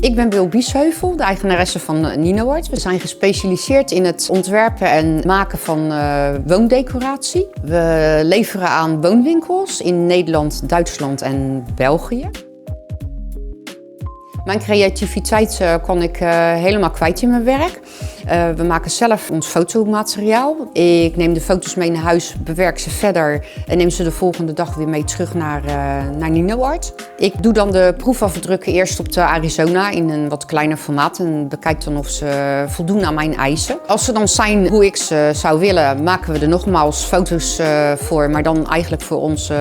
Ik ben Wil Biesheuvel, de eigenaresse van Ninoart. We zijn gespecialiseerd in het ontwerpen en maken van woondecoratie. We leveren aan woonwinkels in Nederland, Duitsland en België. Mijn creativiteit kan ik helemaal kwijt in mijn werk. We maken zelf ons fotomateriaal. Ik neem de foto's mee naar huis, bewerk ze verder en neem ze de volgende dag weer mee terug naar Ninoart. Ik doe dan de proefafdrukken eerst op de Arizona in een wat kleiner formaat en bekijk dan of ze voldoen aan mijn eisen. Als ze dan zijn hoe ik ze zou willen, maken we er nogmaals foto's voor, maar dan eigenlijk voor onze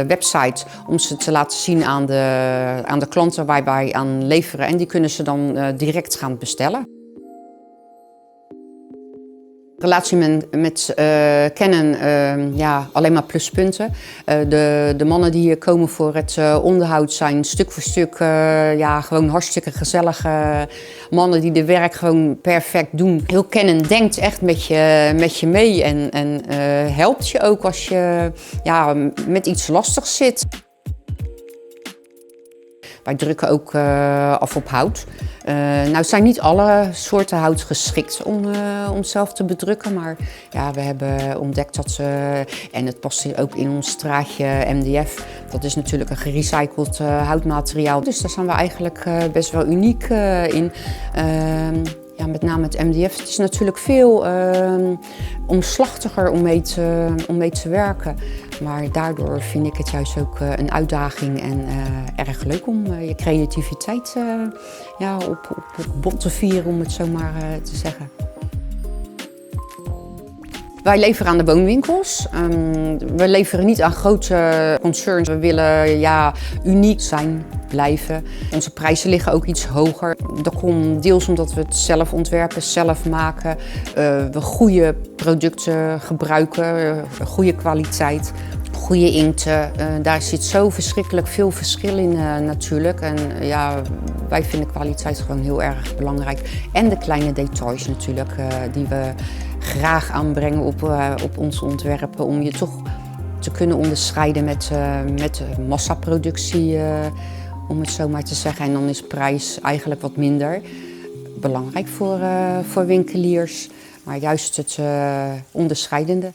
website om ze te laten zien aan de klanten waar wij aan leveren en die kunnen ze dan direct gaan bestellen. De relatie met Canon, ja, alleen maar pluspunten. De mannen die hier komen voor het onderhoud zijn stuk voor stuk ja, gewoon hartstikke gezellige mannen die de werk gewoon perfect doen. Heel Canon denkt echt met je mee en helpt je ook als je ja, met iets lastigs zit. Wij drukken ook af op hout. Nou zijn niet alle soorten hout geschikt om zelf te bedrukken, maar ja, we hebben ontdekt dat en het past ook in ons straatje MDF, dat is natuurlijk een gerecycled houtmateriaal. Dus daar zijn we eigenlijk best wel uniek in. Ja, met name het MDF. Het is natuurlijk veel omslachtiger om mee te werken. Maar daardoor vind ik het juist ook een uitdaging en erg leuk om je creativiteit ja, op bot te vieren, om het zo maar te zeggen. Wij leveren aan de woonwinkels. We leveren niet aan grote concerns. We willen ja, uniek zijn, blijven. Onze prijzen liggen ook iets hoger. Dat komt deels omdat we het zelf ontwerpen, zelf maken. We goede producten gebruiken, goede kwaliteit. Goede inkten, daar zit zo verschrikkelijk veel verschil in natuurlijk. En ja, wij vinden kwaliteit gewoon heel erg belangrijk. En de kleine details natuurlijk, die we graag aanbrengen op onze ontwerpen. Om je toch te kunnen onderscheiden met massaproductie, om het zo maar te zeggen. En dan is prijs eigenlijk wat minder belangrijk voor winkeliers. Maar juist het onderscheidende.